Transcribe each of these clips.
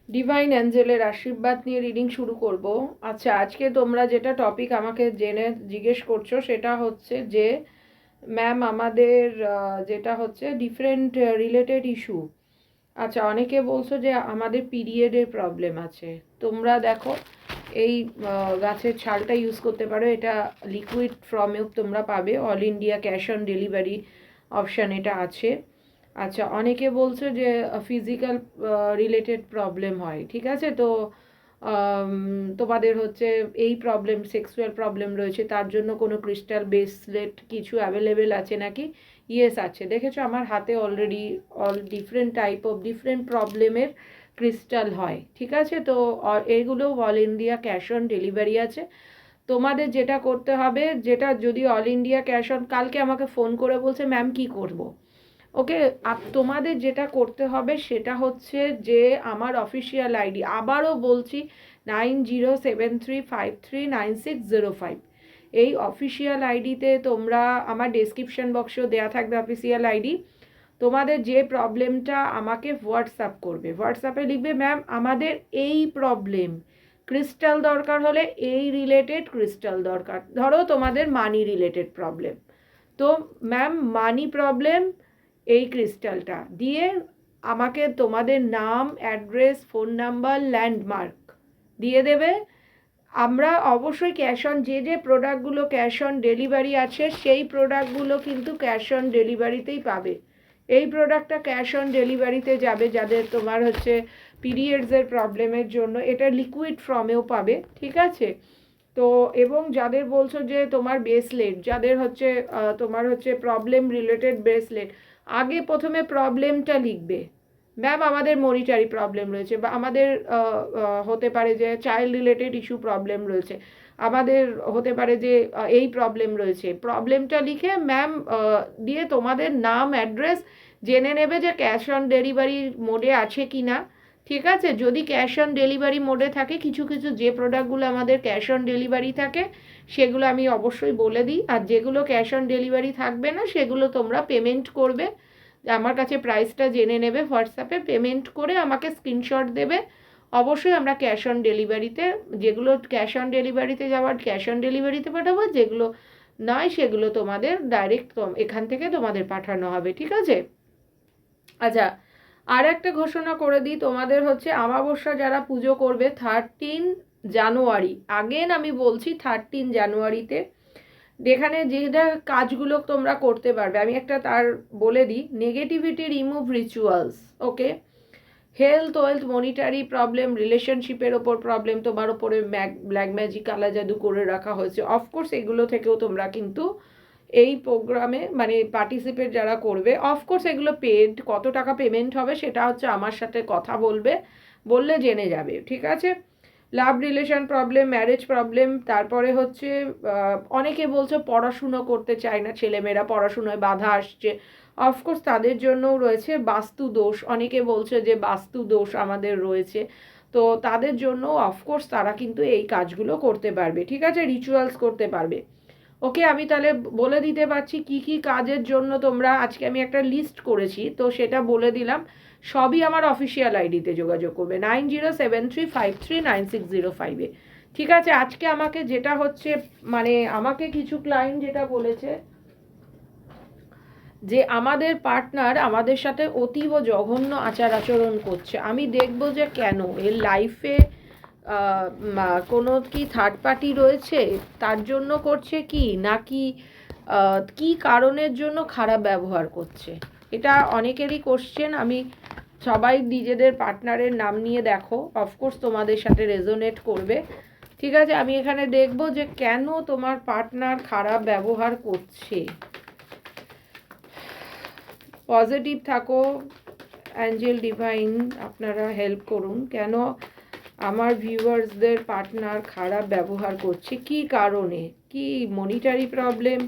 Divine অ্যাঞ্জেলের আশীর্বাদ নিয়ে reading শুরু করব। আচ্ছা, আজকে তোমরা যেটা টপিক আমাকে জেনে জিজ্ঞেস করছো সেটা হচ্ছে যে ম্যাম আমাদের যেটা হচ্ছে ডিফারেন্ট রিলেটেড ইস্যু। আচ্ছা, অনেকে বলছো যে আমাদের পিরিয়ডের প্রবলেম আছে। তোমরা দেখো, এই গাছের ছালটা ইউজ করতে পারো, এটা লিকুইড ফর্মেও তোমরা পাবে, all India cash on delivery option এটা আছে। আচ্ছা, অনেকে বলছে যে ফিজিক্যাল রিলেটেড প্রবলেম হয়, ঠিক আছে? তো তোমাদের হচ্ছে এই প্রবলেম, সেক্সুয়াল প্রবলেম রয়েছে, তার জন্য কোনো ক্রিস্টাল বেসলেট কিছু অ্যাভেলেবেল আছে নাকি? ইয়েস আছে, দেখেছো আমার হাতে already all different type of different প্রবলেমের ক্রিস্টাল হয়, ঠিক আছে? তো এইগুলো all India cash on delivery আছে। তোমাদের যেটা করতে হবে, যেটা যদি অল ইন্ডিয়া ক্যাশ অন, কালকে আমাকে ফোন করে বলছে ম্যাম কি করব, ওকে, তোমাদের যেটা করতে হবে সেটা হচ্ছে যে আমার অফিসিয়াল আইডি, আবারও বলছি, 9073539605, এই অফিসিয়াল আইডিতে তোমরা, আমার ডেসক্রিপশন বক্সেও দেওয়া থাকবে অফিসিয়াল আইডি, তোমাদের যে প্রবলেমটা আমাকে হোয়াটসঅ্যাপ করবে, হোয়াটসঅ্যাপে লিখবে ম্যাম আমাদের এই প্রবলেম, ক্রিস্টাল দরকার হলে এই রিলেটেড ক্রিস্টাল দরকার, ধরো তোমাদের মানি রিলেটেড প্রবলেম, তো ম্যাম মানি প্রবলেম এই ক্রিস্টালটা দিয়ে আমাকে তোমাদের নাম, অ্যাড্রেস, ফোন নাম্বার, ল্যান্ডমার্ক দিয়ে দেবে। আমরা অবশ্যই ক্যাশ অন, যে যে প্রোডাক্টগুলো ক্যাশ অন ডেলিভারি আছে সেই প্রোডাক্টগুলো কিন্তু ক্যাশ অন ডেলিভারিতেই পাবে। এই প্রোডাক্টটা ক্যাশ অন ডেলিভারিতে যাবে যাদের তোমার হচ্ছে পিরিয়ডসের প্রবলেমের জন্য, এটা লিকুইড ফর্মেও পাবে, ঠিক আছে? তো এবং যাদের বলছো যে তোমার ব্রেসলেট, যাদের হচ্ছে তোমার হচ্ছে প্রবলেম রিলেটেড ব্রেসলেট, আগে প্রথমে প্রবলেমটা লিখবে, ম্যাম আমাদের মনিটারি প্রবলেম রয়েছে, বা আমাদের হতে পারে যে চাইল্ড রিলেটেড ইস্যু প্রবলেম রয়েছে, আমাদের হতে পারে যে এই প্রবলেম রয়েছে, প্রবলেমটা লিখে ম্যাম দিয়ে তোমাদের নাম, অ্যাড্রেস জেনে নেবে যে ক্যাশ অন ডেলিভারি মোডে আছে কি না, ঠিক আছে? যদি ক্যাশ অন ডেলিভারি মোডে থাকে, কিছু কিছু যে প্রোডাক্টগুলো আমাদের ক্যাশ অন ডেলিভারি থাকে সেগুলো আমি অবশ্যই বলে দিই, আর যেগুলো ক্যাশ অন ডেলিভারি থাকবে না সেগুলো তোমরা পেমেন্ট করবে, আমার কাছে প্রাইসটা জেনে নেবে, হোয়াটসঅ্যাপে পেমেন্ট করে আমাকে স্ক্রিনশট দেবে। অবশ্যই আমরা ক্যাশ অন ডেলিভারিতে, যেগুলো ক্যাশ অন ডেলিভারিতে যাওয়ার ক্যাশ অন ডেলিভারিতে পাঠাবো, যেগুলো নয় সেগুলো তোমাদের ডাইরেক্ট এখান থেকে তোমাদের পাঠানো হবে, ঠিক আছে? আচ্ছা, আর একটা ঘোষণা করে দিই, তোমাদের হচ্ছে অমাবস্যা যারা পুজো করবে 13 জানুয়ারি, আগেন আমি বলছি 13 জানুয়ারিতে, যেখানে যেটা কাজগুলো তোমরা করতে পারবে, আমি একটা তার বলে দিই, নেগেটিভিটি রিমুভ রিচুয়ালস, ওকে, হেলথ ওয়েলথ মনিটারি প্রবলেম, রিলেশনশিপের ওপর প্রবলেম, তোমার ওপরে ব্ল্যাক ম্যাজিক, কালা জাদু করে রাখা হয়েছে, অফকোর্স এগুলো থেকেও তোমরা কিন্তু এই প্রোগ্রামে মানে পার্টিসিপেট যারা করবে, অফকোর্স এগুলো পেড, কত টাকা পেমেন্ট হবে সেটা হচ্ছে আমার সাথে কথা বলবে, বললে জেনে যাবে, ঠিক আছে? লাভ রিলেশন প্রবলেম, ম্যারেজ প্রবলেম, তারপরে হচ্ছে অনেকে বলছে পড়াশুনো করতে চায় না, ছেলেমেয়েরা পড়াশুনোয় বাধা আসছে, অফকোর্স তাদের জন্যও রয়েছে বাস্তু দোষ, অনেকে বলছে যে বাস্তু দোষ আমাদের রয়েছে, তো তাদের জন্য অফকোর্স তারা কিন্তু এই কাজগুলো করতে পারবে, ঠিক আছে? রিচুয়ালস করতে পারবে। ওকে, আমি তাহলে বলে দিতে পারছি কি কি কাজের জন্য তোমরা, আজকে আমি একটা লিস্ট করেছি তো সেটা বলে দিলাম, সবই আমার অফিসিয়াল আইডিতে যোগাযোগ করবে 9073539605-এ, ঠিক আছে? আজকে আমাকে যেটা হচ্ছে, মানে আমাকে কিছু ক্লায়েন্ট যেটা বলেছে যে আমাদের পার্টনার আমাদের সাথে অতীব জঘন্য আচার আচরণ করছে, আমি দেখব যে কেন, এর লাইফে কোনো কি থার্ড পার্টি রয়েছে তার জন্য করছে কি, নাকি কি কারণের জন্য খারাপ ব্যবহার করছে, এটা অনেকেরই কোশ্চেন। আমি সবাই নিজেদের পার্টনারের নাম নিয়ে দেখো, অফকোর্স তোমাদের সাথে রেজোনেট করবে, ঠিক আছে? আমি এখানে দেখব যে কেন তোমার পার্টনার খারাপ ব্যবহার করছে। পজিটিভ থাকো, অ্যাঞ্জেল ডিভাইন আপনারা হেল্প করুন, কেন আমার ভিউয়ার্সদের পার্টনার খারাপ ব্যবহার করছে, কি কারণে, কি মনিটারি প্রবলেম,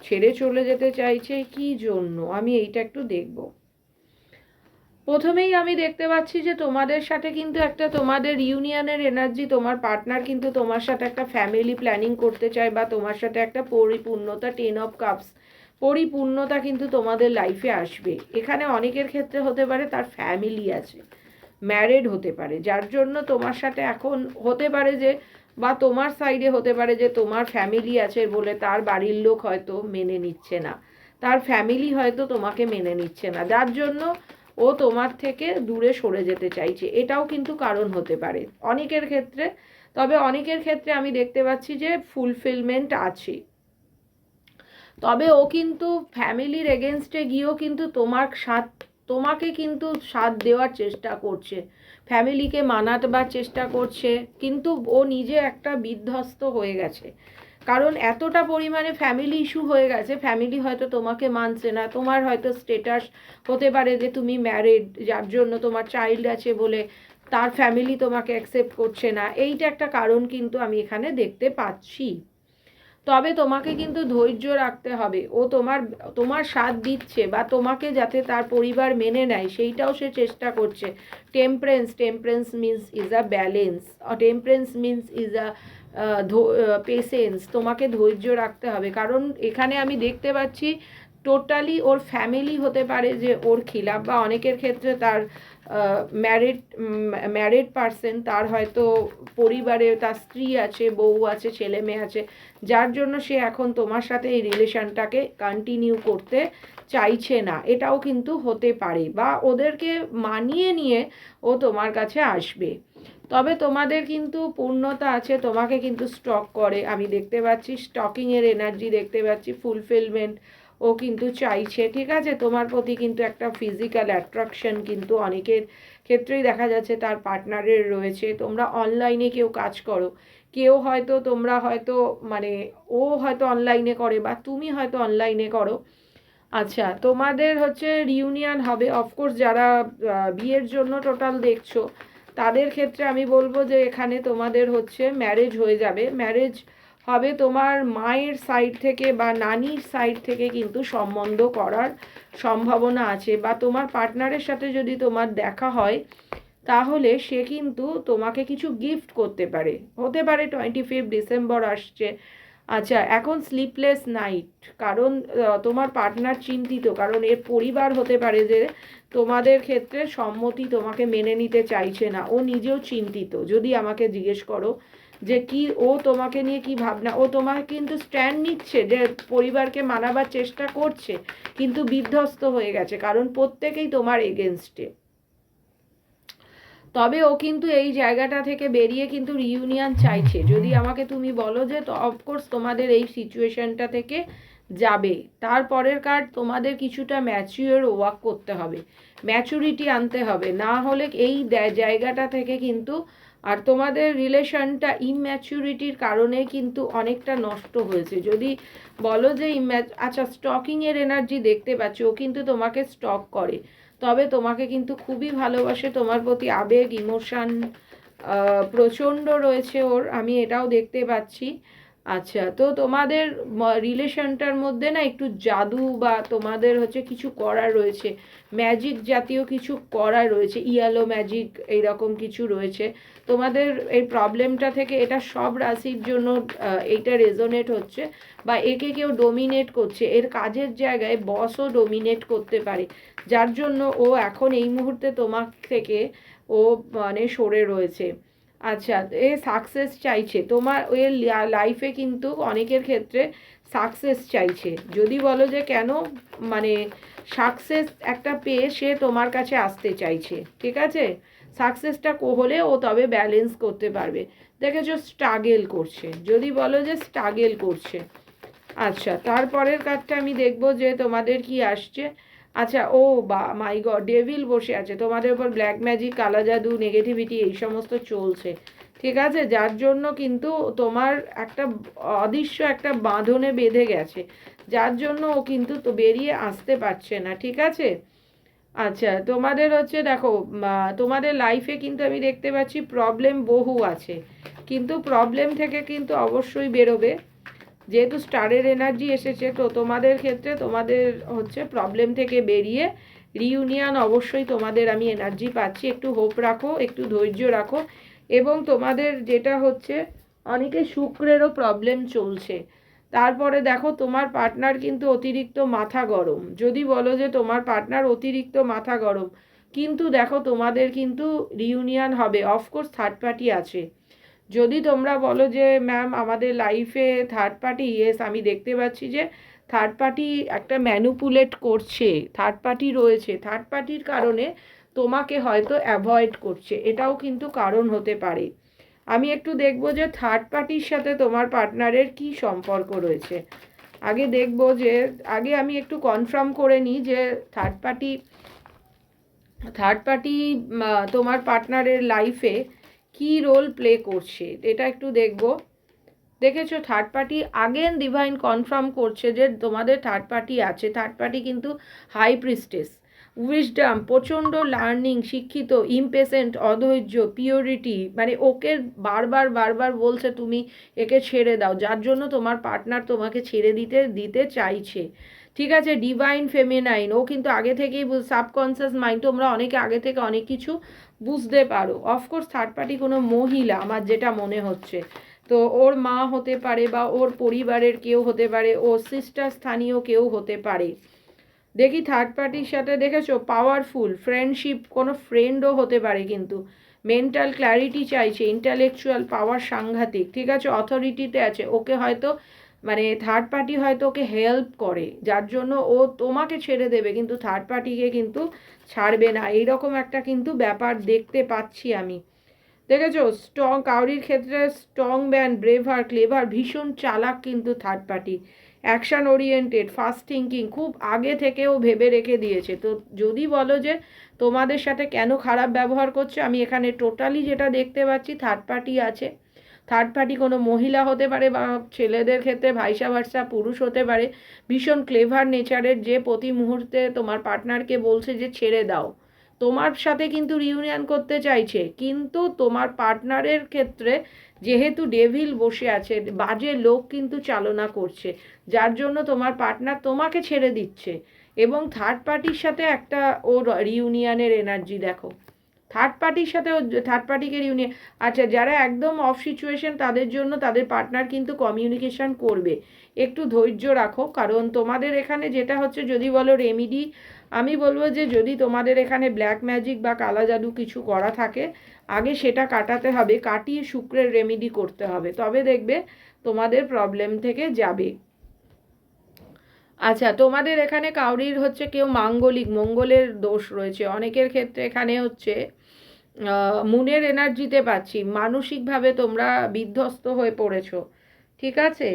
ছেড়ে চলে যেতে চাইছে, কি জন্য, আমি এইটা একটু দেখব। প্রথমেই আমি দেখতে পাচ্ছি যে তোমাদের সাথে কিন্তু একটা তোমাদের ইউনিয়নের এনার্জি, তোমার পার্টনার কিন্তু তোমার সাথে একটা ফ্যামিলি প্ল্যানিং করতে চায়, বা তোমার সাথে একটা পরিপূর্ণতা, 10 অফ কাপস, পরিপূর্ণতা কিন্তু তোমাদের লাইফে আসবে। এখানে অনেকের ক্ষেত্রে হতে পারে তার ফ্যামিলি আছে, ম্যারিড হতে পারে, যার জন্য তোমার সাথে এখন হতে পারে যে, বা তোমার সাইডে হতে পারে যে তোমার ফ্যামিলি আছে বলে তার বাড়ির লোক হয়তো মেনে নিচ্ছে না, তার ফ্যামিলি হয়তো তোমাকে মেনে নিচ্ছে না, যার জন্য ও তোমার থেকে দূরে সরে যেতে চাইছে। এটাও কিন্তু কারণ হতে পারে অনেকের ক্ষেত্রে। তবে অনেকের ক্ষেত্রে আমি দেখতে পাচ্ছি যে ফুলফিলমেন্ট আছে। তবে ও কিন্তু ফ্যামিলির এগেনস্টে গিয়েও কিন্তু তোমাকে কিন্তু সাথ দেওয়ার চেষ্টা করছে, ফ্যামিলিকে মানাবার চেষ্টা করছে, কিন্তু ও নিজে একটা বিধ্বস্ত হয়ে গেছে। কারণ এতটা পরিমাণে ফ্যামিলি ইস্যু হয়ে গেছে, ফ্যামিলি হয়তো তোমাকে মানছে না, তোমার হয়তো স্টেটাস হতে পারে যে তুমি ম্যারিড, যার জন্য তোমার চাইল্ড আছে বলে তার ফ্যামিলি তোমাকে অ্যাকসেপ্ট করছে না। এইটা একটা কারণ কিন্তু আমি এখানে দেখতে পাচ্ছি। তবে তোমাকে কিন্তু ধৈর্য রাখতে হবে। ও তোমার সাথ দিচ্ছে, বা তোমাকে যাতে তার পরিবার মেনে নেয় সেইটাও সে চেষ্টা করছে। Temperance means is a balance, temperance means is a patience. তোমাকে ধৈর্য রাখতে হবে, কারণ এখানে আমি দেখতে পাচ্ছি টোটালি ওর ফ্যামিলি হতে পারে যে ওর খিলাফ, বা অনেকের ক্ষেত্রে তার ম্যারিড পারসন, তার হয়তো পরিবারে তার স্ত্রী আছে, বউ আছে, ছেলে মেয়ে আছে, যার জন্য সে এখন তোমার সাথে এই রিলেশনটাকে কন্টিনিউ করতে চাইছে না। এটাও কিন্তু হতে পারে, বা ওদেরকে মানিয়ে নিয়ে ও তোমার কাছে আসবে। তবে তোমাদের কিন্তু পূর্ণতা আছে, তোমাকে কিন্তু স্টক করে আমি দেখতে পাচ্ছি, স্টকিংয়ের এনার্জি দেখতে পাচ্ছি, ফুলফিলমেন্ট ও কিন্তু চাইছে। ঠিক আছে, তোমার প্রতি কিন্তু একটা ফিজিক্যাল অ্যাট্রাকশন কিন্তু অনেকের ক্ষেত্রেই দেখা যাচ্ছে তার পার্টনারের রয়েছে। তোমরা অনলাইনে কেউ কাজ করো, কেউ হয়তো তোমরা হয়তো মানে ও হয়তো অনলাইনে করে, বা তুমি হয়তো অনলাইনে করো। আচ্ছা, তোমাদের হচ্ছে রিউনিয়ন হবে। অফকোর্স যারা বিয়ের জন্য টোটাল দেখছো তাদের ক্ষেত্রে আমি বলবো যে এখানে তোমাদের হচ্ছে ম্যারেজ হয়ে যাবে। ম্যারেজ হবে তোমার মায়ের সাইড থেকে বা নানির সাইড থেকে কিন্তু সম্বন্ধ করার সম্ভাবনা আছে, বা তোমার পার্টনারের সাথে যদি তোমার দেখা হয় তাহলে সে কিন্তু তোমাকে কিছু গিফট করতে পারে। হতে পারে 25 ডিসেম্বর আসছে। আচ্ছা, এখন স্লিপলেস নাইট, কারণ তোমার পার্টনার চিন্তিত, কারণ এর পরিবার হতে পারে যে তোমাদের ক্ষেত্রে সম্মতি তোমাকে মেনে নিতে চাইছে না। ও নিজেও চিন্তিত, যদি আমাকে জিজ্ঞেস করো যে কি ও তোমাকে নিয়ে কি ভাবনা, ও তোমাকে কিন্তু স্ট্যান্ড নিচ্ছে, যে পরিবারকে মানাবার চেষ্টা করছে, কিন্তু বিধ্বস্ত হয়ে গেছে, কারণ প্রত্যেকেই তোমার এগেনস্টে। তবে ও কিন্তু এই জায়গাটা থেকে বেরিয়ে কিন্তু রিইউনিয়ন চাইছে। যদি আমাকে তুমি বলো যে তো অফকোর্স তোমাদের এই সিচুয়েশনটা থেকে যাবে, তারপরের কার্ড তোমাদের কিছুটা ম্যাচিওর ওয়ার্ক করতে হবে, ম্যাচুরিটি আনতে হবে, না হলে এই জায়গাটা থেকে কিন্তু আর তোমাদের রিলেশনটা ইম্যাচুরিটির কারণে কিন্তু অনেকটা নষ্ট হয়েছে। যদি বলো যে আচ্ছা, স্টকিংয়ের এনার্জি দেখতে পাচ্ছ, ও কিন্তু তোমাকে স্টক করে, তবে তোমাকে কিন্তু খুবই ভালোবাসে, তোমার প্রতি আবেগ ইমোশান প্রচণ্ড রয়েছে ওর, আমি এটাও দেখতে পাচ্ছি। আচ্ছা, তো তোমাদের রিলেশনটার মধ্যে না একটু জাদু বা তোমাদের হচ্ছে কিছু করার রয়েছে, ম্যাজিক জাতীয় কিছু করার রয়েছে, ইয়ালো ম্যাজিক এইরকম কিছু রয়েছে তোমাদের এই প্রবলেমটা থেকে। এটা সব রাশির জন্য এইটা রেজোনেট হচ্ছে, বা একে কেউ ডোমিনেট করছে, এর কাজের জায়গায় বসও ডোমিনেট করতে পারে, যার জন্য ও এখন এই মুহূর্তে তোমার থেকে ও মানে সরে রয়েছে। আচ্ছা, এ সাকসেস চাইছে, তোমার এর লাইফে কিন্তু অনেকের ক্ষেত্রে সাকসেস চাইছে। যদি বলো যে কেন, মানে সাকসেস একটা পেয়ে সে তোমার কাছে আসতে চাইছে। ঠিক আছে, সাকসেসটা হলে ও তবে ব্যালেন্স করতে পারবে। দেখেছো, স্ট্রাগেল করছে, যদি বলো যে স্ট্রাগেল করছে। আচ্ছা, তারপরের কার্ডটা আমি দেখব যে তোমাদের কি আসছে। আচ্ছা, ও বা মাই গড, ডেভিল বসে আছে তোমাদের উপর, ব্ল্যাক ম্যাজিক, কালা জাদু, নেগেটিভিটি এই সমস্ত চলছে। ঠিক আছে, যার জন্য কিন্তু তোমার একটা অদৃশ্য একটা বাঁধনে বেঁধে গেছে, যার জন্য ও কিন্তু তো বেরিয়ে আসতে পারছে না। ঠিক আছে, আচ্ছা, তোমাদের হচ্ছে দেখো তোমাদের লাইফে কিন্তু আমি দেখতে পাচ্ছি প্রবলেম বহু আছে, কিন্তু প্রবলেম থেকে কিন্তু অবশ্যই বেরোবে। যেহেতু স্টারের এনার্জি এসেছে, তো তোমাদের ক্ষেত্রে তোমাদের হচ্ছে প্রবলেম থেকে বেরিয়ে রিইউনিয়ন অবশ্যই তোমাদের আমি এনার্জি পাচ্ছি। একটু হোপ রাখো, একটু ধৈর্য রাখো, এবং তোমাদের যেটা হচ্ছে অনেকে শুক্রেরও প্রবলেম চলছে। তারপরে দেখো, তোমার পার্টনার কিন্তু অতিরিক্ত মাথা গরম, যদি বলো যে তোমার পার্টনার অতিরিক্ত মাথা গরম, কিন্তু দেখো তোমাদের কিন্তু রিউনিয়ন হবে। অফকোর্স থার্ড পার্টি আছে। যদি তোমরা বলো যে ম্যাম আমাদের লাইফে থার্ড পার্টি, ইয়েস আমি দেখতে পাচ্ছি যে থার্ড পার্টি একটা ম্যানুপুলেট করছে, থার্ড পার্টি রয়েছে, থার্ড পার্টির কারণে তোমাকে হয়তো অ্যাভয়েড করছে, এটাও কিন্তু কারণ হতে পারে। আমি একটু দেখব যে থার্ড পার্টির সাথে তোমার পার্টনারের কি সম্পর্ক রয়েছে। আগে দেখব যে, আগে আমি একটু কনফার্ম করে নিই যে থার্ড পার্টি তোমার পার্টনারের লাইফে কি রোল প্লে করছে, এটা একটু দেখব। দেখেছো third party again divine confirm করছে যে তোমাদের থার্ড পার্টি আছে। থার্ড পার্টি কিন্তু হাই প্রিস্টেস, উইজডম, প্রচণ্ড লার্নিং, শিক্ষিত, ইমপেশেন্ট, অধৈর্য, পিওরিটি, মানে ওকে বারবার বারবার বলছে তুমি একে ছেড়ে দাও, যার জন্য তোমার পার্টনার তোমাকে ছেড়ে দিতে চাইছে। ঠিক আছে, ডিভাইন ফেমিনাইন, ও কিন্তু আগে থেকেই সাবকনসিয়াস মাইন্ড, তোমরা অনেকে আগে থেকে অনেক কিছু বুঝতে পারো। অফকোর্স থার্ড পার্টি কোনো মহিলা আমার যেটা মনে হচ্ছে, তো ওর মা হতে পারে বা ওর পরিবারের কেউ হতে পারে, ওর সিস্টার স্থানীয় কেউ হতে পারে। দেখি থার্ড পার্টির সাথে দেখেছো পাওয়ারফুল ফ্রেন্ডশিপ, কোনো ফ্রেন্ডও হতে পারে, কিন্তু মেন্টাল ক্ল্যারিটি চাইছে, ইন্টালেকচুয়াল পাওয়ার সাংঘাতিক, ঠিক আছে, অথরিটিতে আছে। ওকে হয়তো মানে থার্ড পার্টি হয়তো ওকে হেল্প করে, যার জন্য ও তোমাকে ছেড়ে দেবে, কিন্তু থার্ড পার্টিকে কিন্তু ছাড়বে না, এইরকম একটা কিন্তু ব্যাপার দেখতে পাচ্ছি আমি। দেখেছো স্ট্রং, কাউরির ক্ষেত্রে স্ট্রং ম্যান, ব্রেভার, ক্লেভার, ভীষণ চালাক কিন্তু third party, action oriented, fast thinking, খুব আগে থেকেও ভেবে রেখে দিয়েছে। তো যদি বলো যে তোমাদের সাথে কেন খারাপ ব্যবহার করছে, আমি এখানে টোটালি যেটা দেখতে পাচ্ছি থার্ড পার্টি আছে। থার্ড পার্টি কোনো মহিলা হতে পারে বা ছেলেদের ক্ষেত্রে ভাইসা ভার্সা পুরুষ হতে পারে, ভীষণ ক্লেভার নেচারের, যে প্রতি মুহূর্তে তোমার পার্টনারকে বলছে যে ছেড়ে দাও, তোমার সাথে কিন্তু রিউনিয়ন করতে চাইছে, কিন্তু তোমার পার্টনারের ক্ষেত্রে যেহেতু ডেভিল বসে আছে, বাজে লোক কিন্তু চালনা করছে, যার জন্য তোমার পার্টনার তোমাকে ছেড়ে দিচ্ছে। এবং থার্ড পার্টির সাথে একটা ওর রিউনিয়নের এনার্জি দেখো, থার্ড পার্টির সাথে থার্ড পার্টিকে রিউনিয়ন। আচ্ছা, যারা একদম অফ সিচুয়েশন তাদের জন্য তাদের পার্টনার কিন্তু কমিউনিকেশন করবে, একটু ধৈর্য রাখো। কারণ তোমাদের এখানে যেটা হচ্ছে, যদি বলো রেমিডি, আমি বলবো যে যদি তোমাদের এখানে ব্ল্যাক ম্যাজিক বা কালা জাদু কিছু করা থাকে, আগে সেটা কাটাতে হবে, কাটিয়ে শুক্রের রেমিডি করতে হবে, তবে দেখবে তোমাদের প্রবলেম থেকে যাবে। আচ্ছা, তোমাদের এখানে কাউরির হচ্ছে কেউ মাঙ্গলিক, মঙ্গলের দোষ রয়েছে, অনেকের ক্ষেত্রে এখানে হচ্ছে মুনের এনার্জিতে পাচ্ছি, মানসিকভাবে তোমরা বিধ্বস্ত হয়ে পড়েছো, ঠিক আছে।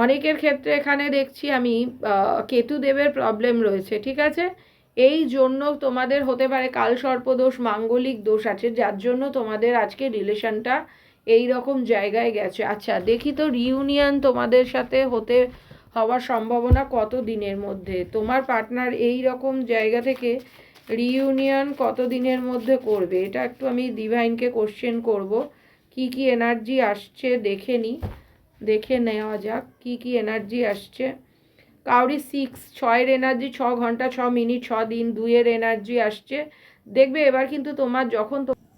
অনেকের ক্ষেত্রে এখানে দেখছি আমি কেতুদেবের প্রবলেম রয়েছে, ঠিক আছে। এই জন্য তোমাদের হতে পারে কালসর্পদোষ, মাঙ্গলিক দোষ আছে, যার জন্য তোমাদের আজকে রিলেশনটা এই রকম জায়গায় গেছে। আচ্ছা দেখি তো রিউনিয়ন তোমাদের সাথে হওয়ার সম্ভাবনা কত দিনের মধ্যে, তোমার পার্টনার এই রকম জায়গা থেকে রিউনিয়ন কত দিনের মধ্যে করবে, এটা একটু আমি ডিভাইনকে কোশ্চেন করব। কি কি এনার্জি আসছে দেখে নেওয়া যাক কি কি এনার্জি আসছে। কাউরি 6 এনার্জি, 6 ঘন্টা 6 মিনিট 6 দিন, 2 এনার্জি আসছে। দেখবে এবার কিন্তু তোমার যখন